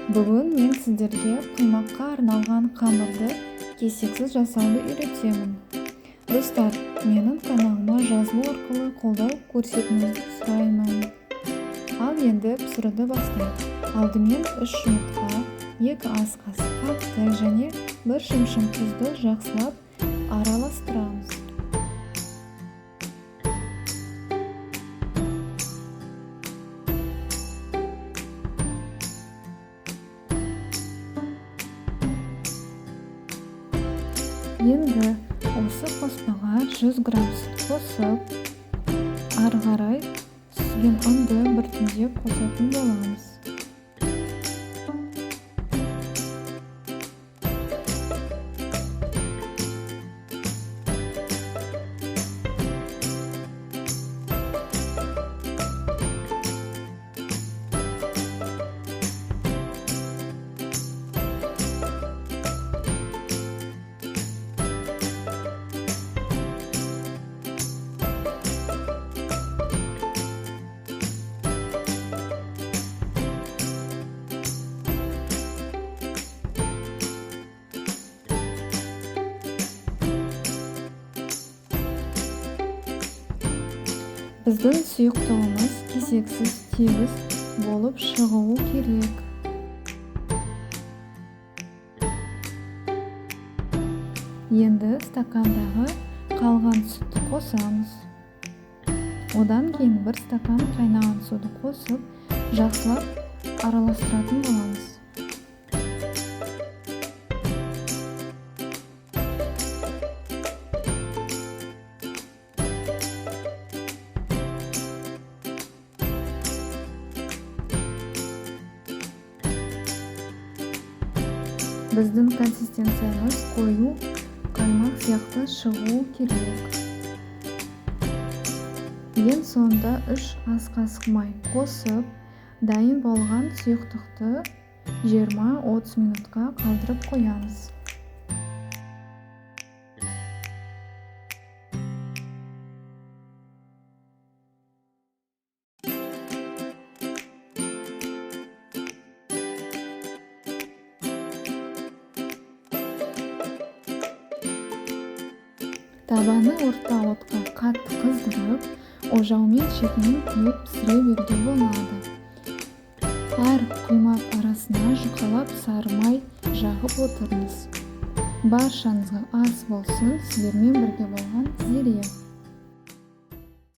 Бүгін мен сіздерге құймаққа арналған қамырды кесексіз жасауды үйретемін. Достар, менің каналыма жазылу арқылы қолдау көрсетуіңізді сұраймын. Ал енді пісіруді бастайық. Алдымен 3 жұмыртқа, 2 ас қасық қатты және 1 шымшым тұзды жақсылап араластырамыз. Енді осы қоспаға 100 грамм сүт қосып, ары қарай сүзген ұнды біртіндеп қосатын боламыз. Біздің сұйықтығымыз кесексіз, тегіс болып шығуы керек. Енді стакандағы қалған сүтті қосамыз. Одан кейін 1 стакан қайнаған суды қосып, жақсылап араластыратын боламыз. Біздің консистенциямыз қою қаймақ сияқты шығуы керек. Ең соңында 3 ас қасық май қосып, дайын болған сұйықтықты 20-30 минутқа қалдырып қоямыз. Табаны орта отқа қатты қыздырып, ожаумен шетінен күйіп пісіре беруге болады. Әр құймақ арасына жұқалап сары май жағып отырыңыз. Баршаңызға ас болсын. Сіздермен бірге болған Зере.